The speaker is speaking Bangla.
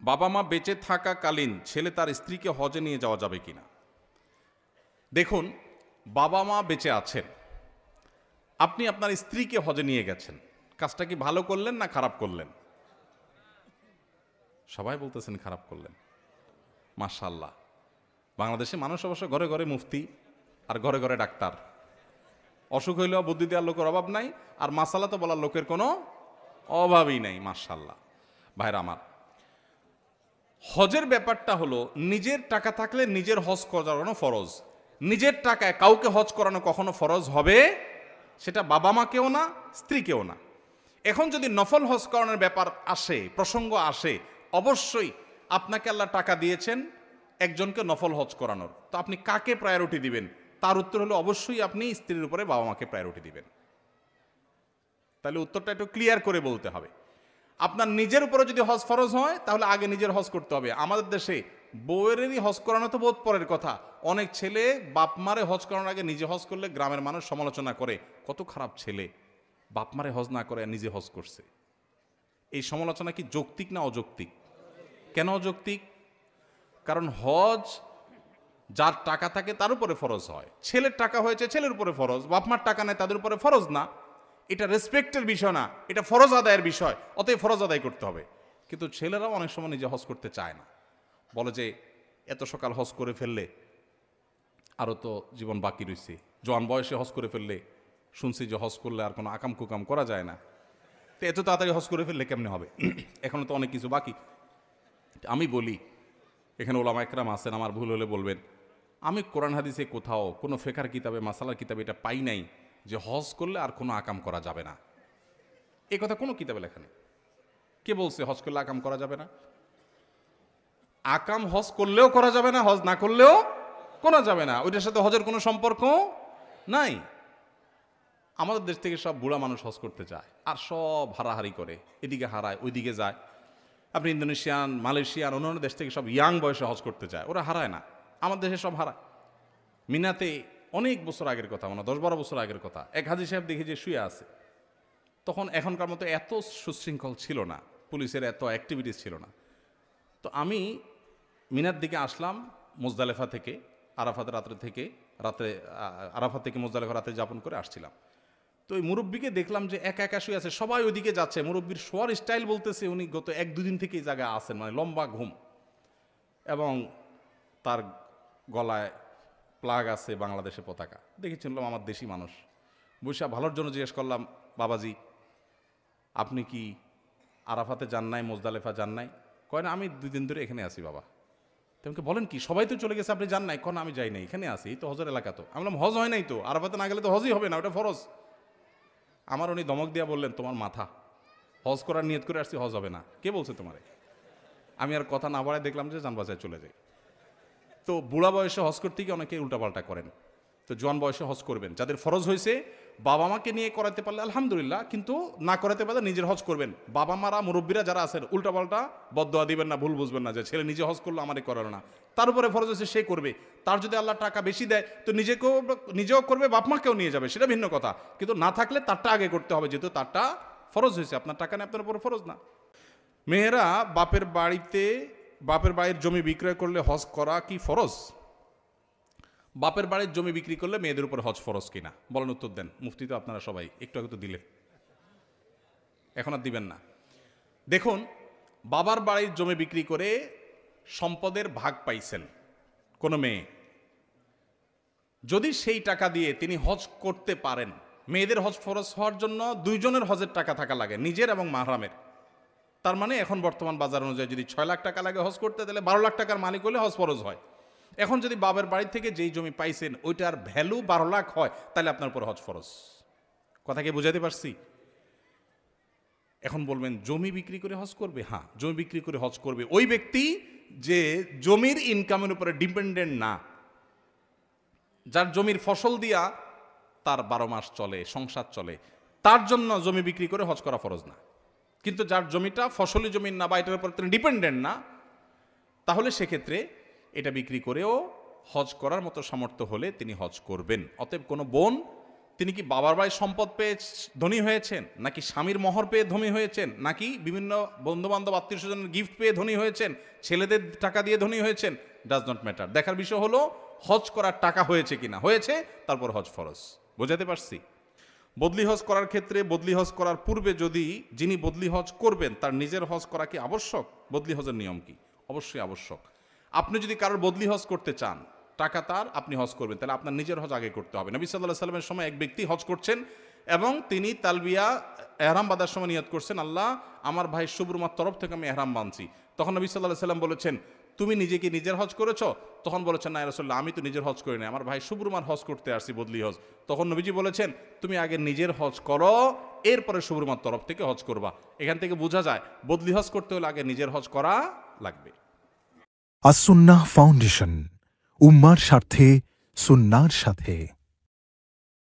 বাবা মা বেঁচে থাকাকালীন ছেলে তার স্ত্রীকে হজে নিয়ে যাওয়া যাবে কিনা? দেখুন, বাবা মা বেঁচে আছেন, আপনি আপনার স্ত্রীকে হজে নিয়ে গেছেন, কাজটা কি ভালো করলেন না খারাপ করলেন? সবাই বলতেছেন খারাপ করলেন। মাশাআল্লাহ, বাংলাদেশে মানুষ অবশ্য ঘরে ঘরে মুফতি আর ঘরে ঘরে ডাক্তার। অসুখ হইলেও বুদ্ধি দেওয়ার লোকের অভাব নাই, আর মাসালা তো বলার লোকের কোনো অভাবই নাই। মাশাআল্লাহ। ভাইরা আমার, হজের ব্যাপারটা হলো নিজের টাকা থাকলে নিজের হজ করানো ফরজ। নিজের টাকায় কাউকে হজ করানো কখনো ফরজ হবে, সেটা বাবা মাকেও না, স্ত্রীকেও না। এখন যদি নফল হজ করানোর ব্যাপার আসে, প্রসঙ্গ আসে, অবশ্যই আপনাকে আল্লাহ টাকা দিয়েছেন একজনকে নফল হজ করানোর, তো আপনি কাকে প্রায়োরিটি দিবেন? তার উত্তর হলো অবশ্যই আপনি স্ত্রীর উপরে বাবা মাকে প্রায়োরিটি দিবেন। তাহলে উত্তরটা একটু ক্লিয়ার করে বলতে হবে। আপনার নিজের উপরে যদি হজ ফরজ হয় তাহলে আগে নিজের হজ করতে হবে। আমাদের দেশে বউয়েরই হজ করানো তো বহুত পরের কথা। অনেক ছেলে বাপ মারে হজ করানোর আগে নিজে হজ করলে গ্রামের মানুষ সমালোচনা করে, কত খারাপ ছেলে, বাপ মারে হজ না করে নিজে হজ করছে। এই সমালোচনা কি যৌক্তিক না অযৌক্তিক? কেন অযৌক্তিক? কারণ হজ যার টাকা থাকে তার উপরে ফরজ হয়। ছেলের টাকা হয়েছে ছেলের উপরে ফরজ, বাপ মার টাকা নেই তাদের উপরে ফরজ না। এটা রেসপেক্টের বিষয় না, এটা ফরজ আদায়ের বিষয়, অতএব ফরজ আদায় করতে হবে। কিন্তু ছেলেরাও অনেক সময় নিজে হজ করতে চায় না, বলে যে এত সকাল হজ করে ফেললে আরও তো জীবন বাকি রয়েছে, জোয়ান বয়সে হজ করে ফেললে শুনছি যে হজ করলে আর কোনো আকাম কুকাম করা যায় না, তো এত তাড়াতাড়ি হজ করে ফেললে কেমনে হবে, এখনো তো অনেক কিছু বাকি। আমি বলি, এখানে ওলামা একরাম আছেন, আমার ভুল হলে বলবেন, আমি কোরআন হাদিসে কোথাও কোনো ফেকার কিতাবে, মাসালার কিতাবে এটা পাই নাই যে হজ করলে আর কোনো আকাম করা যাবে না। এ কথা কোনো কিতাবে লেখা নেই। কে বলছে হজ করলে আকাম করা যাবে না? আকাম হজ করলেও করা যাবে না, হজ না করলেও করা যাবে না, ওইটার সাথে হজের কোনো সম্পর্ক নাই। আমাদের দেশ থেকে সব বুড়া মানুষ হজ করতে চায় আর সব হারাহারি করে, এদিকে হারায় ওইদিকে যায়। আপনি ইন্দোনেশিয়ান, মালয়েশিয়ান, অন্যান্য দেশ থেকে সব ইয়াং বয়সে হজ করতে চায়, ওরা হারায় না। আমাদের দেশে সব হারায়। মিনাতে অনেক বছর আগের কথা, মানে 10-12 বছর আগের কথা, এক হাজি সাহেব দেখি যে শুয়ে আছে। তখন এখনকার মতো এত সুশৃঙ্খল ছিল না, পুলিশের এত অ্যাক্টিভিটিস ছিল না। তো আমি মিনার দিকে আসলাম মুজদালেফা থেকে, আরাফাত রাত্রে আরাফাত থেকে মুজদালেফা রাতে যাপন করে আসছিলাম। তো ওই মুরব্বীকে দেখলাম যে একা একা শুয়ে আছে, সবাই ওইদিকে যাচ্ছে। মুরব্বীর শোয়ার স্টাইল বলতেছে উনি গত 1-2 দিন থেকে এই জায়গায় আছেন, মানে লম্বা ঘুম, এবং তার গলায় প্লাগ আছে বাংলাদেশের পতাকা। দেখে চিনলাম আমার দেশি মানুষ। বৈশা ভালোর জন্য জিজ্ঞেস করলাম, বাবাজি আপনি কি আরাফাতে যান নাই, মুজদালেফা যান নাই? কয় না, আমি 2 দিন ধরে এখানে আছি বাবা। তোমাকে বলেন কি, সবাই তো চলে গেছে, আপনি যান নাই? কন আমি যাই নাই, এখানে আছি, এই তো হজের এলাকা। তো আমি বললাম হজ হয় নাই তো, আরাফাতে না গেলে তো হজই হবে না, ওটা ফরজ। আমার উনি ধমক দিয়া বললেন, তোমার মাথা, হজ করার নিয়ত করে আসছি, হজ হবে না। কে বলছে তোমারে? আমি আর কথা না বাড়ায় দেখলাম যে যান বাজায় চলে যায়। তো বুড়া বয়সে হজ করতে গিয়ে অনেকে উল্টাপাল্টা করেন। তো জোয়ান বয়সে হজ করবেন, যাদের ফরজ হয়েছে বাবা মাকে নিয়ে করাতে পারলে আলহামদুলিল্লাহ, কিন্তু না করাতে পারলে নিজের হজ করবেন। বাবা মারা, মুরব্বীরা যারা আছেন, উল্টাপাল্টা বদদোয়া দিবেন না, ভুল বুঝবেন না যে ছেলে নিজে হজ করলো আমারই করালো না। তার উপরে ফরজ হয়েছে, সে করবে। তার যদি আল্লাহ টাকা বেশি দেয় তো নিজেও করবে, বাপ মাকেও নিয়ে যাবে, সেটা ভিন্ন কথা। কিন্তু না থাকলে তারটা আগে করতে হবে, যেহেতু তারটা ফরজ হয়েছে। আপনার টাকা নেই, আপনার উপর ফরজ না। মেয়েরা বাপের বাড়ির জমি বিক্রয় করলে হজ করা কি ফরজ? বাপের বাড়ির জমি বিক্রি করলে মেয়েদের উপর হজ ফরজ কিনা বলেন, উত্তর দেন। মুফতি তো আপনারা সবাই, একটু আগে তো দিলেন, এখন আর দিবেন না। দেখুন, বাবার বাড়ির জমি বিক্রি করে সম্পদের ভাগ পাইছেন কোনো মেয়ে, যদি সেই টাকা দিয়ে তিনি হজ করতে পারেন, মেয়েদের হজ ফরজ হওয়ার জন্য 2 জনের হজের টাকা থাকা লাগে, নিজের এবং মাহরামের। তার মানে এখন বর্তমান বাজার অনুযায়ী যদি 6 লাখ টাকা লাগে হজ করতে, তাহলে 12 লাখ টাকার মালিক হলে হজ ফরজ হয়। এখন যদি বাবার বাড়ি থেকে যেই জমি পাইছেন ওইটার ভ্যালু 12 লাখ হয়, তাহলে আপনার উপর হজ ফরজ। কথা কি বুঝাতে পারছি? এখন বলবেন জমি বিক্রি করে হজ করবে? হ্যাঁ, জমি বিক্রি করে হজ করবে ওই ব্যক্তি যে জমির ইনকামের উপরে ডিপেন্ডেন্ট না, যার জমির ফসল দিয়া তার 12 মাস চলে, সংসার চলে, তার জন্য জমি বিক্রি করে হজ করা ফরজ না। কিন্তু যার জমিটা ফসলি জমি না বা এটার উপর তিনি ডিপেন্ডেন্ট না, তাহলে সেক্ষেত্রে এটা বিক্রি করেও হজ করার মতো সামর্থ্য হলে তিনি হজ করবেন। অতএব কোনো বোন তিনি কি বাবার বাড়ির সম্পদ পেয়ে ধনী হয়েছেন, নাকি স্বামীর মোহর পেয়ে ধনী হয়েছেন, নাকি বিভিন্ন বন্ধুবান্ধব আত্মীয় স্বজনের গিফট পেয়ে ধনী হয়েছেন, ছেলেদের টাকা দিয়ে ধনী হয়েছেন, ডাজ নট ম্যাটার। দেখার বিষয় হলো হজ করার টাকা হয়েছে কিনা, হয়েছে তারপর হজ ফরজ। বোঝাতে পারছি? বদলি হজ করার ক্ষেত্রে বদলি হজ করার পূর্বে যদি যিনি বদলি হজ করবেন তার নিজের হজ করা কি আবশ্যক? বদলি হজের নিয়ম কি? অবশ্যই আবশ্যক। আপনি যদি কারোর বদলি হজ করতে চান, টাকা তার, আপনি হজ করবেন, তাহলে আপনার নিজের হজ আগে করতে হবে। নবী সাল্লাল্লাহু আলাইহি ওয়াসাল্লামের সময় এক ব্যক্তি হজ করছেন এবং তিনি তালবিয়া এহরাম বাঁধার সময় নিয়ত করছেন, আল্লাহ আমার ভাই শুভরুমার তরফ থেকে আমি এহরাম বাঁধছি। তখন নবী সাল্লাল্লাহু আলাইহি ওয়াসাল্লাম বলেছেন, তুমি নিজে কি নিজের হজ করেছো? তখন বলেছেন, না ইয়া রাসূলুল্লাহ, আমি তো নিজের হজ করি না, আমার ভাই শুভরুমার হজ করতে আসছি, বদলি হজ। তখন নবীজি বলেছেন, তুমি আগে নিজের হজ করো, এরপরে শুভরুমার তরফ থেকে হজ করবা। এখান থেকে বোঝা যায় বদলি হজ করতে হলে আগে নিজের হজ করা লাগবে। আস-সুন্নাহ ফাউন্ডেশন, উম্মার স্বার্থে সুন্নাহর সাথে।